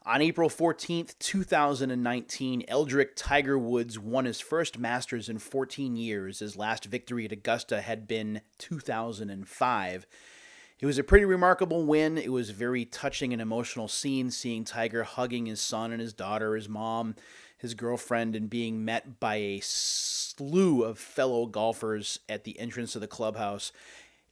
On April 14th, 2019, Eldrick Tiger Woods won his first Masters in 14 years. His last victory at Augusta had been 2005. It was a pretty remarkable win. It was a very touching and emotional scene, seeing Tiger hugging his son and his daughter, his mom, his girlfriend, and being met by a slew of fellow golfers at the entrance of the clubhouse.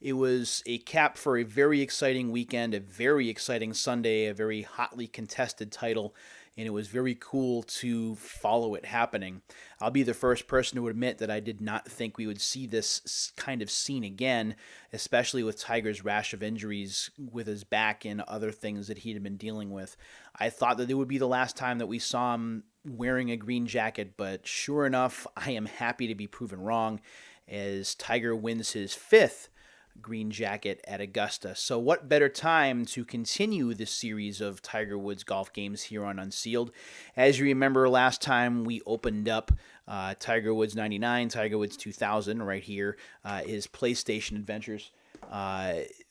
It was a cap for a very exciting weekend, a very exciting Sunday, a very hotly contested title, and it was very cool to follow it happening. I'll be the first person to admit that I did not think we would see this kind of scene again, especially with Tiger's rash of injuries with his back and other things that he had been dealing with. I thought that it would be the last time that we saw him wearing a green jacket, but sure enough, I am happy to be proven wrong as Tiger wins his fifth green jacket at Augusta. So what better time to continue this series of Tiger Woods golf games here on Unsealed? As you remember, last time we opened up Tiger Woods 99, Tiger Woods 2000 right here, his PlayStation adventures.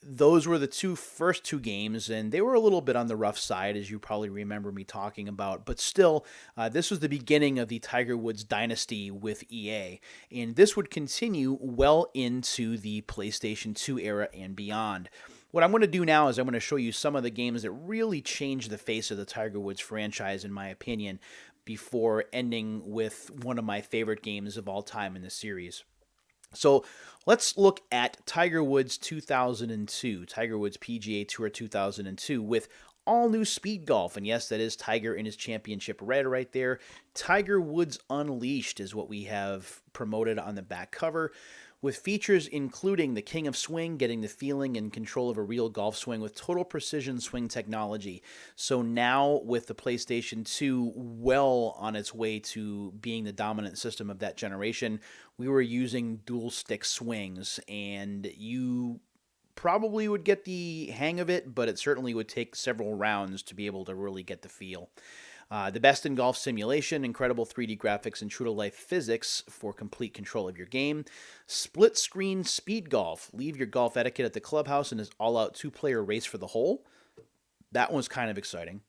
Those were the first two games, and they were a little bit on the rough side, as you probably remember me talking about. But still, this was the beginning of the Tiger Woods dynasty with EA, and this would continue well into the PlayStation 2 era and beyond. What I'm going to do now is I'm going to show you some of the games that really changed the face of the Tiger Woods franchise, in my opinion, before ending with one of my favorite games of all time in the series. So let's look at Tiger Woods 2002, Tiger Woods PGA Tour 2002 with all new speed golf. And yes, that is Tiger in his championship red right there. Tiger Woods Unleashed is what we have promoted on the back cover, with features including the King of Swing, getting the feeling and control of a real golf swing with total precision swing technology. So now with the PlayStation 2 well on its way to being the dominant system of that generation, we were using dual stick swings, and you probably would get the hang of it, but it certainly would take several rounds to be able to really get the feel. The best in golf simulation, incredible 3D graphics, and true-to-life physics for complete control of your game. Split-screen speed golf. Leave your golf etiquette at the clubhouse in this all-out two-player race for the hole. That one's kind of exciting.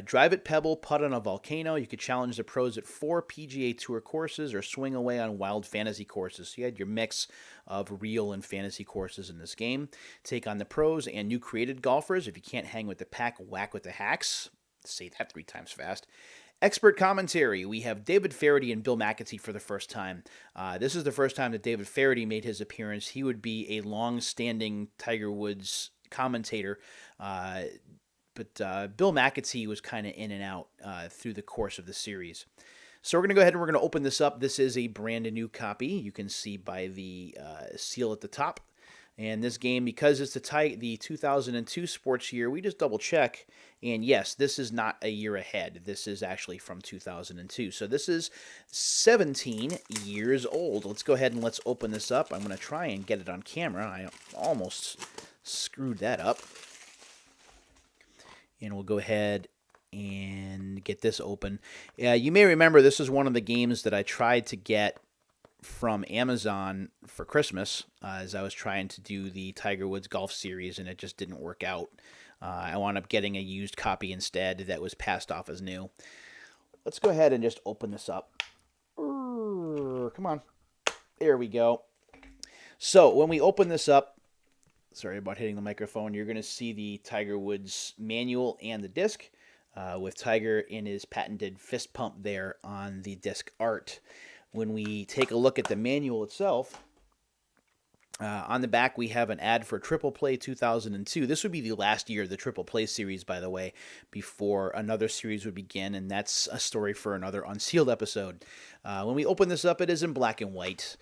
Drive at Pebble, putt on a volcano. You could challenge the pros at 4 PGA Tour courses or swing away on wild fantasy courses. So you had your mix of real and fantasy courses in this game. Take on the pros and new created golfers. If you can't hang with the pack, whack with the hacks. Say that 3 times fast. Expert commentary. We have David Feherty and Bill McAtee for the first time. This is the first time that David Feherty made his appearance. He would be a long-standing Tiger Woods commentator, but Bill McAtee was kind of in and out through the course of the series. So we're going to go ahead and we're going to open this up. This is a brand new copy. You can see by the seal at the top. And this game, because it's the 2002 sports year, we just double check. And yes, this is not a year ahead. This is actually from 2002. So this is 17 years old. Let's go ahead and let's open this up. I'm going to try and get it on camera. I almost screwed that up. And we'll go ahead and get this open. You may remember this is one of the games that I tried to get from Amazon for Christmas as I was trying to do the Tiger Woods Golf Series, and it just didn't work out. I wound up getting a used copy instead that was passed off as new. Let's go ahead and just open this up. Come on. There we go. So when we open this up, sorry about hitting the microphone, you're going to see the Tiger Woods manual and the disc with Tiger in his patented fist pump there on the disc art. When we take a look at the manual itself, on the back we have an ad for Triple Play 2002. This would be the last year of the Triple Play series, by the way, before another series would begin, and that's a story for another Unsealed episode. When we open this up, it is in black and white.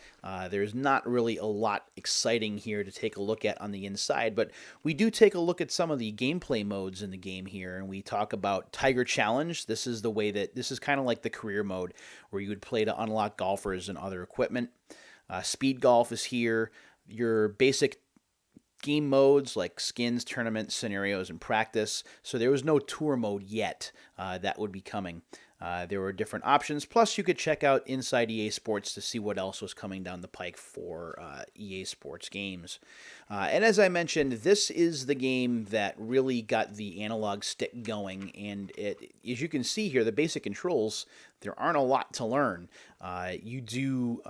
There's not really a lot exciting here to take a look at on the inside, but we do take a look at some of the gameplay modes in the game here, and we talk about Tiger Challenge. This is the way that this is kind of like the career mode, where you would play to unlock golfers and other equipment. Speed Golf is here. Your basic game modes like skins, tournament, scenarios, and practice. So there was no tour mode yet. That would be coming. There were different options. Plus, you could check out Inside EA Sports to see what else was coming down the pike for EA Sports games. And as I mentioned, this is the game that really got the analog stick going. And as you can see here, the basic controls, there aren't a lot to learn. You do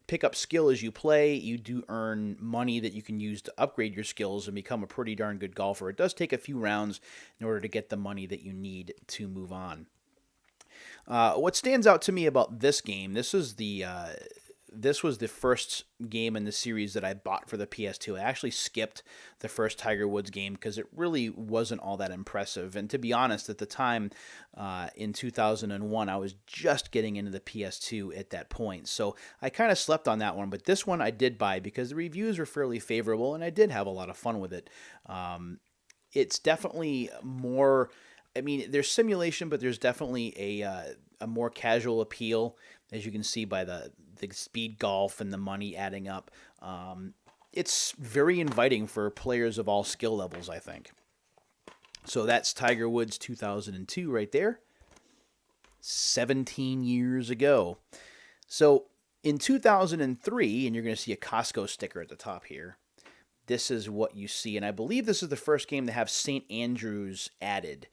pick up skill as you play. You do earn money that you can use to upgrade your skills and become a pretty darn good golfer. It does take a few rounds in order to get the money that you need to move on. What stands out to me about this game, this was the first game in the series that I bought for the PS2. I actually skipped the first Tiger Woods game because it really wasn't all that impressive. And to be honest, at the time, in 2001, I was just getting into the PS2 at that point. So I kind of slept on that one. But this one I did buy because the reviews were fairly favorable, and I did have a lot of fun with it. It's definitely more... I mean, there's simulation, but there's definitely a more casual appeal, as you can see by the speed golf and the money adding up. It's very inviting for players of all skill levels, I think. So that's Tiger Woods 2002 right there, 17 years ago. So in 2003, and you're going to see a Costco sticker at the top here, this is what you see. And I believe this is the first game to have St. Andrews added.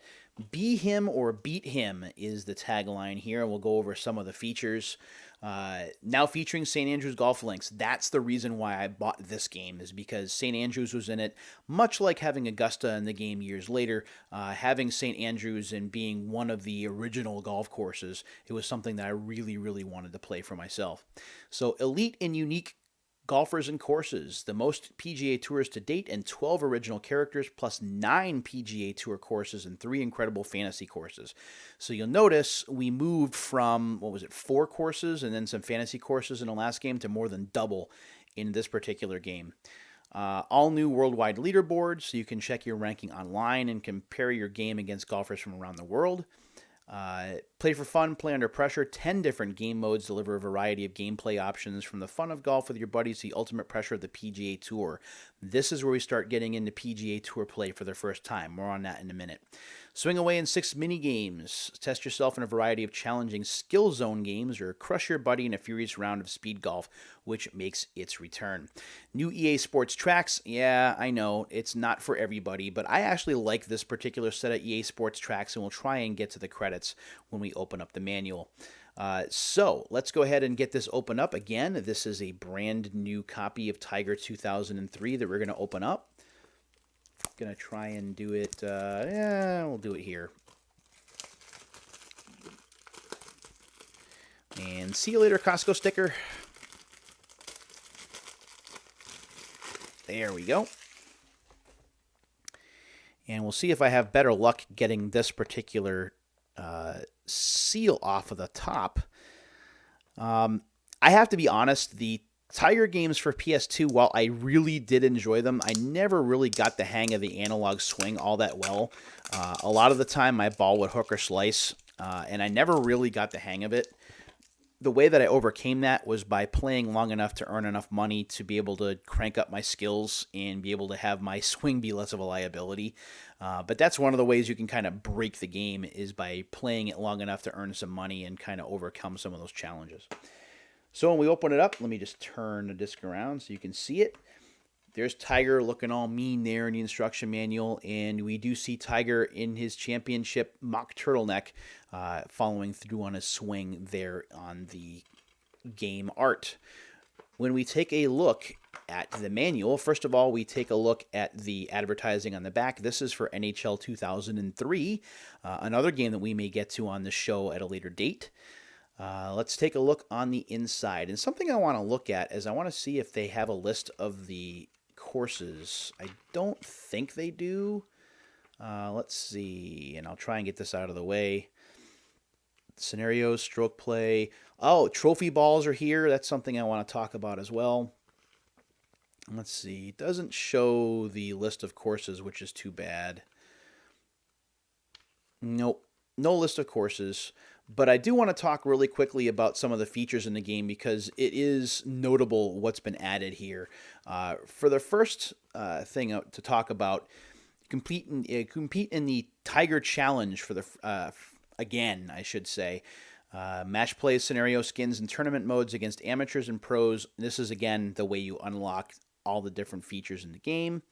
Be him or beat him is the tagline here, and we'll go over some of the features. Now featuring St. Andrews golf links. That's the reason why I bought this game, is because St. Andrews was in it. Much like having Augusta in the game years later, having St. Andrews and being one of the original golf courses, it was something that I really, really wanted to play for myself. So elite and unique golfers and courses, the most PGA Tours to date, and 12 original characters, plus 9 PGA Tour courses and 3 incredible fantasy courses. So you'll notice we moved from, 4 courses and then some fantasy courses in the last game to more than double in this particular game. All new worldwide leaderboards, so you can check your ranking online and compare your game against golfers from around the world. Play for fun, play under pressure. 10 different game modes deliver a variety of gameplay options, from the fun of golf with your buddies to the ultimate pressure of the PGA Tour. This is where we start getting into PGA Tour play for the first time. More on that in a minute. Swing away in 6 mini games. Test yourself in a variety of challenging skill zone games, or crush your buddy in a furious round of speed golf, which makes its return. New EA Sports tracks. Yeah, I know, it's not for everybody, but I actually like this particular set of EA Sports tracks, and we'll try and get to the credits when we open up the manual. So let's go ahead and get this open up. Again, this is a brand new copy of Tiger 2003 that we're going to open up. Going to try and do it, we'll do it here. And see you later, Costco sticker. There we go. And we'll see if I have better luck getting this particular seal off of the top. I have to be honest, the Tiger games for PS2, while I really did enjoy them, I never really got the hang of the analog swing all that well. A lot of the time, my ball would hook or slice, and I never really got the hang of it. The way that I overcame that was by playing long enough to earn enough money to be able to crank up my skills and be able to have my swing be less of a liability. But that's one of the ways you can kind of break the game, is by playing it long enough to earn some money and kind of overcome some of those challenges. So when we open it up, let me just turn the disc around so you can see it. There's Tiger looking all mean there in the instruction manual, and we do see Tiger in his championship mock turtleneck following through on his swing there on the game art. When we take a look at the manual, first of all, we take a look at the advertising on the back. This is for NHL 2003, another game that we may get to on the show at a later date. Let's take a look on the inside. And something I want to look at is I want to see if they have a list of the courses. I don't think they do. Let's see, and I'll try and get this out of the way. Scenarios, stroke play. Oh, trophy balls are here. That's something I want to talk about as well. Let's see. It doesn't show the list of courses, which is too bad. Nope. No list of courses. But I do want to talk really quickly about some of the features in the game, because it is notable what's been added here. For the first thing to talk about, compete in the Tiger Challenge for the again, I should say. Match play, scenario skins, and tournament modes against amateurs and pros. This is, again, the way you unlock all the different features in the game.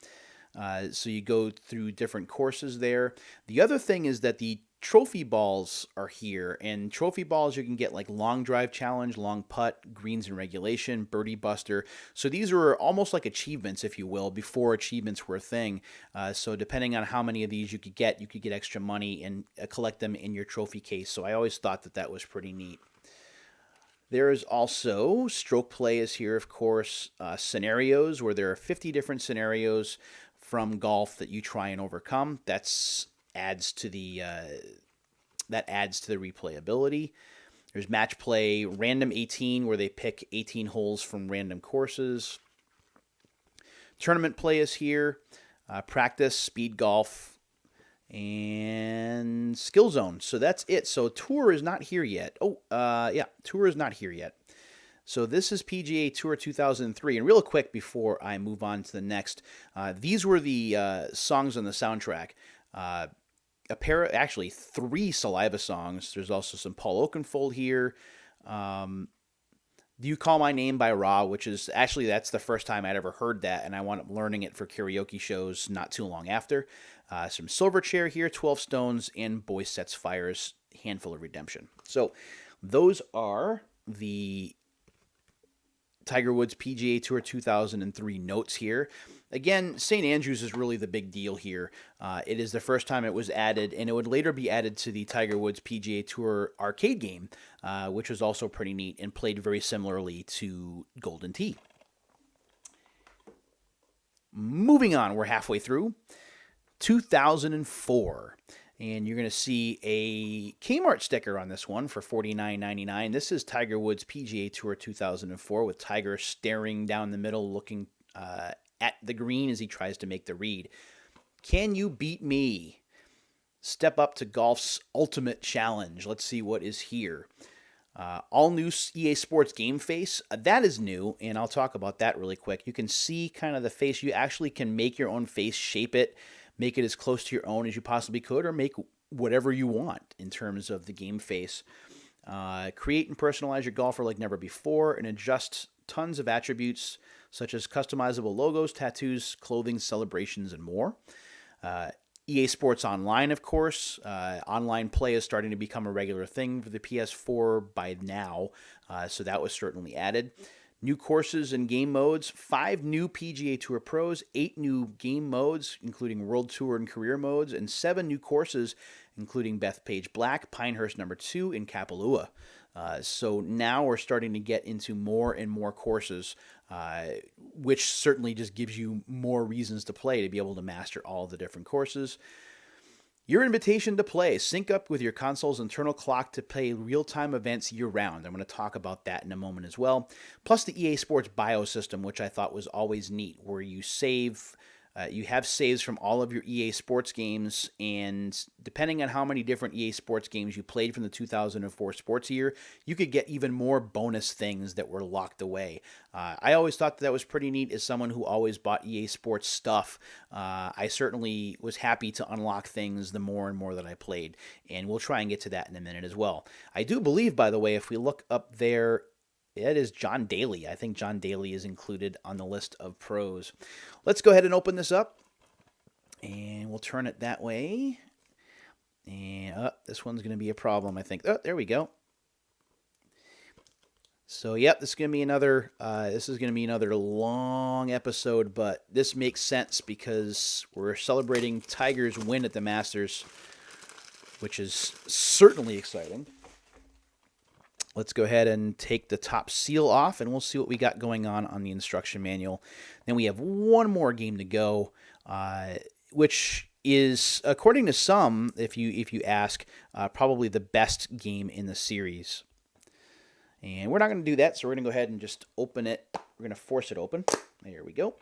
So you go through different courses there. The other thing is that the trophy balls are here, and trophy balls you can get like long drive challenge, long putt, greens in regulation, birdie buster. So these are almost like achievements, if you will, before achievements were a thing. So depending on how many of these you could get extra money and collect them in your trophy case. So I always thought that that was pretty neat. There is also stroke play is here, of course, scenarios where there are 50 different scenarios from golf that you try and overcome. That adds to the replayability. There's match play, random 18 where they pick 18 holes from random courses. Tournament play is here, practice, speed golf, and skill zone. So that's it. So tour is not here yet. Tour is not here yet. So this is PGA Tour 2003. And real quick before I move on to the next, these were the songs on the soundtrack. Actually 3 Saliva songs. There's also some Paul Oakenfold here. Do You Call My Name by Ra, which is actually, that's the first time I'd ever heard that, and I wound up learning it for karaoke shows not too long after. Some Silverchair here, 12 Stones, and Boy Sets Fires, Handful of Redemption. So those are the Tiger Woods PGA Tour 2003 notes here. Again, St. Andrews is really the big deal here. It is the first time it was added, and it would later be added to the Tiger Woods PGA Tour arcade game, which was also pretty neat and played very similarly to Golden Tee. Moving on, we're halfway through. 2004. And you're going to see a Kmart sticker on this one for $49.99. This is Tiger Woods PGA Tour 2004 with Tiger staring down the middle, looking at the green as he tries to make the read. Can you beat me? Step up to golf's ultimate challenge. Let's see what is here. All new EA Sports game face. That is new, and I'll talk about that really quick. You can see kind of the face. You actually can make your own face, shape it, make it as close to your own as you possibly could, or make whatever you want in terms of the game face. Create and personalize your golfer like never before, and adjust tons of attributes such as customizable logos, tattoos, clothing, celebrations, and more. EA Sports Online, of course. Online play is starting to become a regular thing for the PS4 by now, so that was certainly added. New courses and game modes, 5 new PGA Tour Pros, 8 new game modes, including World Tour and Career modes, and 7 new courses, including Bethpage Black, Pinehurst No. 2, and Kapalua. So now we're starting to get into more and more courses, which certainly just gives you more reasons to play, to be able to master all the different courses. Your invitation to play. Sync up with your console's internal clock to play real-time events year-round. I'm going to talk about that in a moment as well. Plus the EA Sports Bio system, which I thought was always neat, where you save... you have saves from all of your EA Sports games, and depending on how many different EA Sports games you played from the 2004 sports year, you could get even more bonus things that were locked away. I always thought that was pretty neat as someone who always bought EA Sports stuff. I certainly was happy to unlock things the more and more that I played, and we'll try and get to that in a minute as well. I do believe, by the way, if we look up there, it is John Daly. I think John Daly is included on the list of pros. Let's go ahead and open this up, and we'll turn it that way. And this one's going to be a problem, I think. Oh, there we go. So, yep, this is going to be another long episode, but this makes sense because we're celebrating Tiger's win at the Masters, which is certainly exciting. Let's go ahead and take the top seal off, and we'll see what we got going on the instruction manual. Then we have one more game to go, which is, according to some, if you ask, probably the best game in the series. And we're not going to do that, so we're going to go ahead and just open it. We're going to force it open. There we go.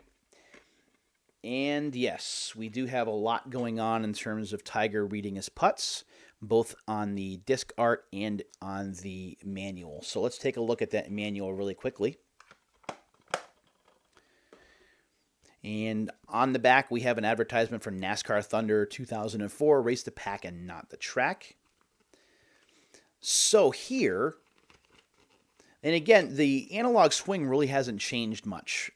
And yes, we do have a lot going on in terms of Tiger reading his putts, both on the disc art and on the manual. So let's take a look at that manual really quickly. And on the back, we have an advertisement for NASCAR Thunder 2004, Race the Pack and Not the Track. So here, and again, the analog swing really hasn't changed much.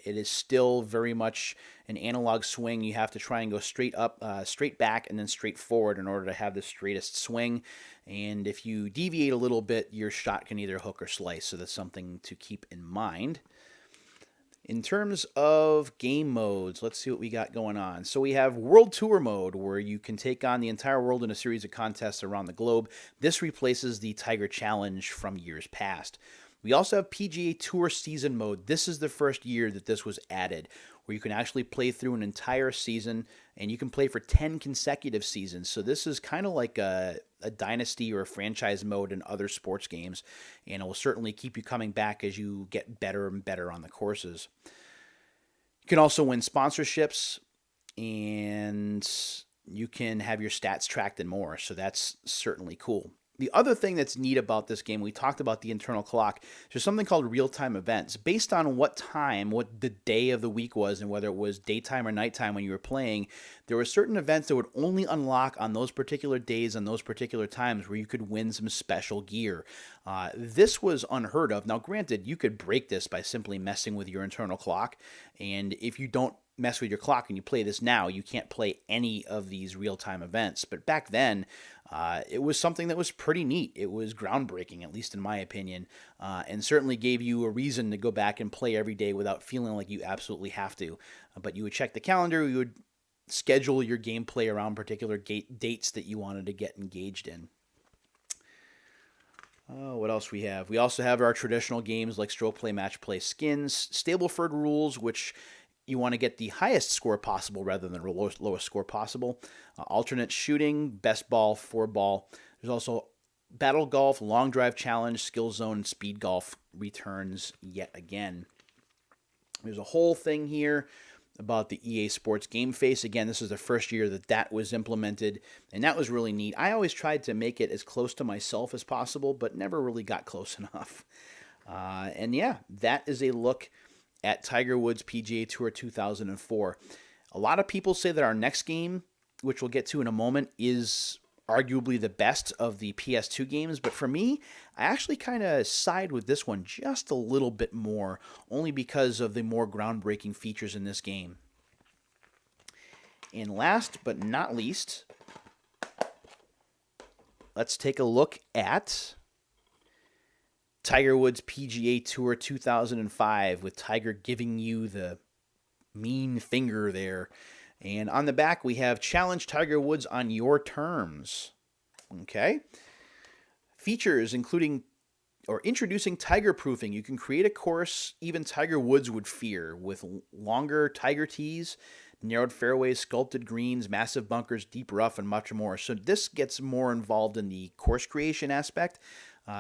It is still very much an analog swing. You have to try and go straight up, straight back, and then straight forward in order to have the straightest swing. And if you deviate a little bit, your shot can either hook or slice. So that's something to keep in mind. In terms of game modes, let's see what we got going on. So we have World Tour mode, where you can take on the entire world in a series of contests around the globe. This replaces the Tiger Challenge from years past. We also have PGA Tour season mode. This is the first year that this was added, where you can actually play through an entire season, and you can play for 10 consecutive seasons. So this is kind of like a dynasty or a franchise mode in other sports games, and it will certainly keep you coming back as you get better and better on the courses. You can also win sponsorships, and you can have your stats tracked and more, so that's certainly cool. The other thing that's neat about this game, we talked about the internal clock. There's something called real-time events. Based on what time, what the day of the week was, and whether it was daytime or nighttime when you were playing, there were certain events that would only unlock on those particular days and those particular times where you could win some special gear. This was unheard of. Now, granted, you could break this by simply messing with your internal clock, and if you don't mess with your clock and you play this now, you can't play any of these real-time events. But back then, it was something that was pretty neat. It was groundbreaking, at least in my opinion, and certainly gave you a reason to go back and play every day without feeling like you absolutely have to. But you would check the calendar, you would schedule your gameplay around particular dates that you wanted to get engaged in. What else we have? We also have our traditional games like stroke play, match play, skins, Stableford rules, which you want to get the highest score possible rather than the lowest score possible. Alternate shooting, best ball, 4-ball. There's also battle golf, long drive challenge, skill zone, speed golf returns yet again. There's a whole thing here about the EA Sports Game Face. Again, this is the first year that was implemented, and that was really neat. I always tried to make it as close to myself as possible, but never really got close enough. And yeah, that is a look at Tiger Woods PGA Tour 2004. A lot of people say that our next game, which we'll get to in a moment, is arguably the best of the PS2 games, but for me, I actually kind of side with this one just a little bit more, only because of the more groundbreaking features in this game. And last but not least, let's take a look at Tiger Woods PGA Tour 2005, with Tiger giving you the mean finger there. And on the back, we have Challenge Tiger Woods on your terms. Okay. Features including or introducing tiger proofing. You can create a course even Tiger Woods would fear, with longer tiger tees, narrowed fairways, sculpted greens, massive bunkers, deep rough, and much more. So this gets more involved in the course creation aspect.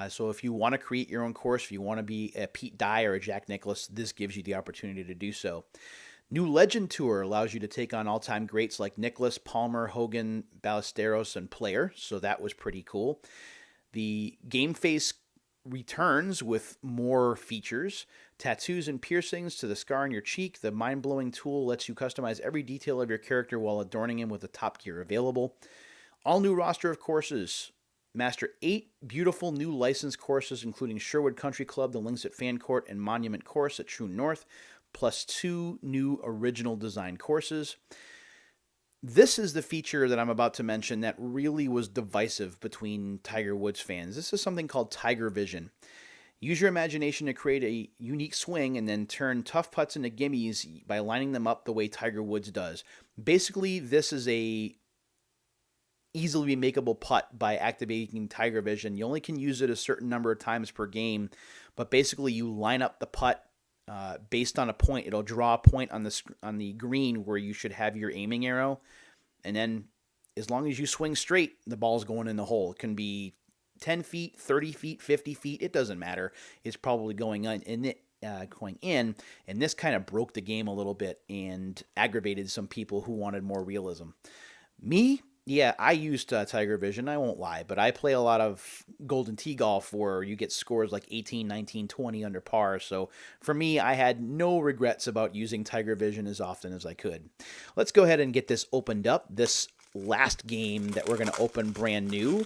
So if you want to create your own course, if you want to be a Pete Dye or a Jack Nicklaus, this gives you the opportunity to do so. New Legend Tour allows you to take on all-time greats like Nicklaus, Palmer, Hogan, Ballesteros, and Player, so that was pretty cool. The Game Face returns with more features. Tattoos and piercings to the scar on your cheek. The mind-blowing tool lets you customize every detail of your character while adorning him with the top gear available. All new roster of courses. Master 8 beautiful new licensed courses, including Sherwood Country Club, the Links at Fan Court, and Monument Course at True North, plus 2 new original design courses. This is the feature that I'm about to mention that really was divisive between Tiger Woods fans. This is something called Tiger Vision. Use your imagination to create a unique swing and then turn tough putts into gimmies by lining them up the way Tiger Woods does. Basically, this is a easily makeable putt by activating Tiger Vision. You only can use it a certain number of times per game, but basically you line up the putt based on a point. It'll draw a point on the green where you should have your aiming arrow, and then as long as you swing straight, the ball's going in the hole. It can be 10 feet, 30 feet, 50 feet. It doesn't matter. It's probably going in, and this kind of broke the game a little bit and aggravated some people who wanted more realism. Me, yeah, I used Tiger Vision, I won't lie, but I play a lot of Golden Tee golf where you get scores like 18, 19, 20 under par, so for me, I had no regrets about using Tiger Vision as often as I could. Let's go ahead and get this opened up, this last game that we're going to open brand new.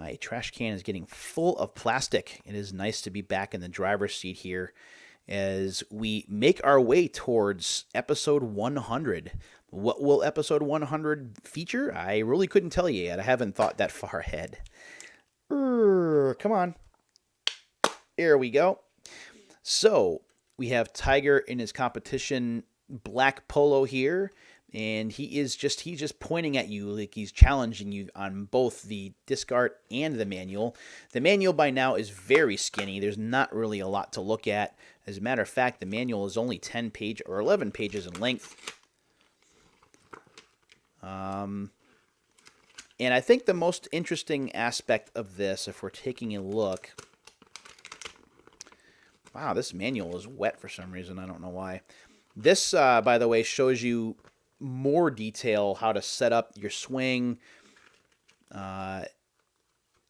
My trash can is getting full of plastic. It is nice to be back in the driver's seat here as we make our way towards episode 100. What will episode 100 feature? I really couldn't tell you yet. I haven't thought that far ahead. Come on. There we go. So, we have Tiger in his competition black polo here, and he's just pointing at you like he's challenging you on both the disc art and the manual. The manual by now is very skinny. There's not really a lot to look at. As a matter of fact, the manual is only 11 pages in length. And I think the most interesting aspect of this, if we're taking a look... Wow, this manual is wet for some reason. I don't know why. This, by the way, shows you more detail how to set up your swing,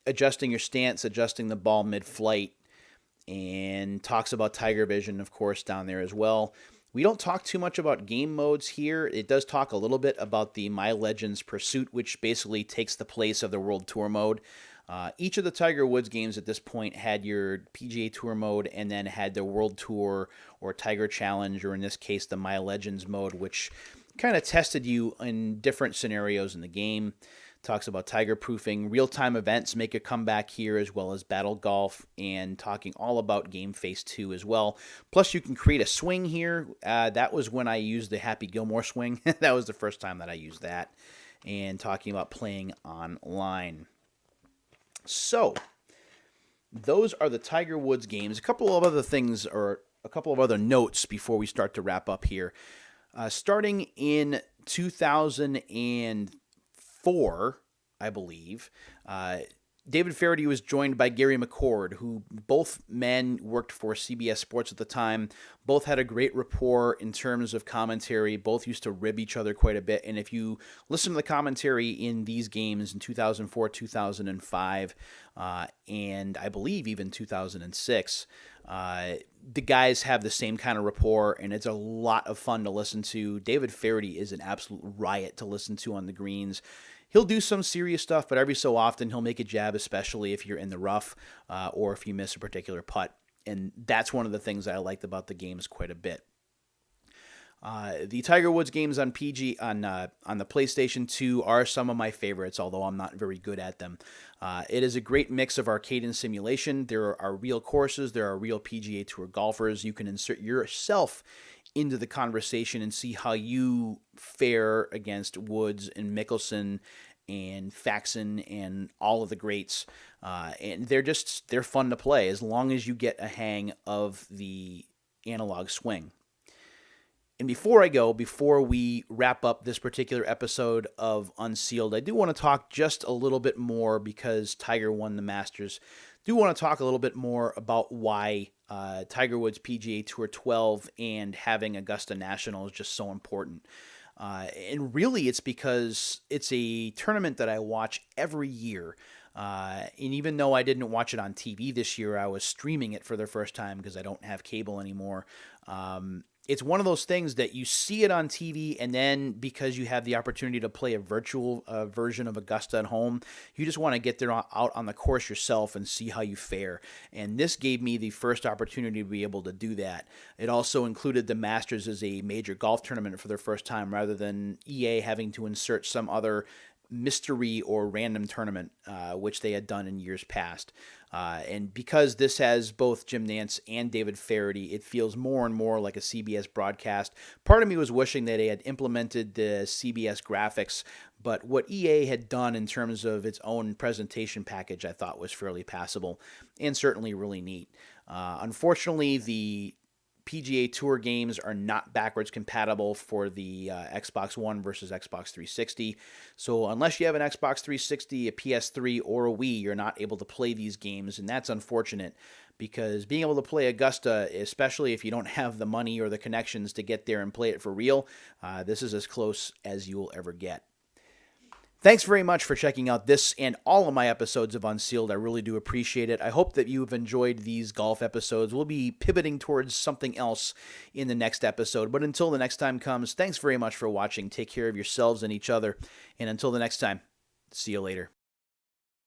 adjusting your stance, adjusting the ball mid-flight, and talks about Tiger Vision, of course, down there as well. We don't talk too much about game modes here. It does talk a little bit about the My Legends Pursuit, which basically takes the place of the World Tour mode. Each of the Tiger Woods games at this point had your PGA Tour mode and then had the World Tour or Tiger Challenge, or in this case, the My Legends mode, which kind of tested you in different scenarios in the game. Talks about tiger proofing, real-time events make a comeback here, as well as battle golf, and talking all about Game Phase 2 as well. Plus, you can create a swing here. That was when I used the Happy Gilmore swing. That was the first time that I used that. And talking about playing online. So, those are the Tiger Woods games. A couple of other things, or a couple of other notes before we start to wrap up here. Starting in 2004, I believe, David Feherty was joined by Gary McCord, who both men worked for CBS Sports at the time. Both had a great rapport in terms of commentary. Both used to rib each other quite a bit. And if you listen to the commentary in these games in 2004, 2005, and I believe even 2006, the guys have the same kind of rapport, and it's a lot of fun to listen to. David Feherty is an absolute riot to listen to on the greens. He'll do some serious stuff, but every so often he'll make a jab, especially if you're in the rough or if you miss a particular putt. And that's one of the things I liked about the games quite a bit. The Tiger Woods games on the PlayStation 2 are some of my favorites, although I'm not very good at them. It is a great mix of arcade and simulation. There are real courses. There are real PGA Tour golfers. You can insert yourself into the conversation and see how you fare against Woods and Mickelson and Faxon and all of the greats. And they're fun to play as long as you get a hang of the analog swing. And before we wrap up this particular episode of Unsealed, I do want to talk just a little bit more, because Tiger won the Masters. Do want to talk a little bit more about why Tiger Woods PGA Tour 12 and having Augusta National is just so important. And really, it's because it's a tournament that I watch every year. And even though I didn't watch it on TV this year, I was streaming it for the first time because I don't have cable anymore. It's one of those things that you see it on TV, and then because you have the opportunity to play a virtual version of Augusta at home, you just want to get there out on the course yourself and see how you fare. And this gave me the first opportunity to be able to do that. It also included the Masters as a major golf tournament for the first time, rather than EA having to insert some other mystery or random tournament, which they had done in years past. And because this has both Jim Nantz and David Feherty, it feels more and more like a CBS broadcast. Part of me was wishing that they had implemented the CBS graphics, but what EA had done in terms of its own presentation package, I thought was fairly passable and certainly really neat. Unfortunately, the PGA Tour games are not backwards compatible for the Xbox One versus Xbox 360. So unless you have an Xbox 360, a PS3, or a Wii, you're not able to play these games, and that's unfortunate, because being able to play Augusta, especially if you don't have the money or the connections to get there and play it for real, this is as close as you will ever get. Thanks very much for checking out this and all of my episodes of Unsealed. I really do appreciate it. I hope that you've enjoyed these golf episodes. We'll be pivoting towards something else in the next episode. But until the next time comes, thanks very much for watching. Take care of yourselves and each other. And until the next time, see you later.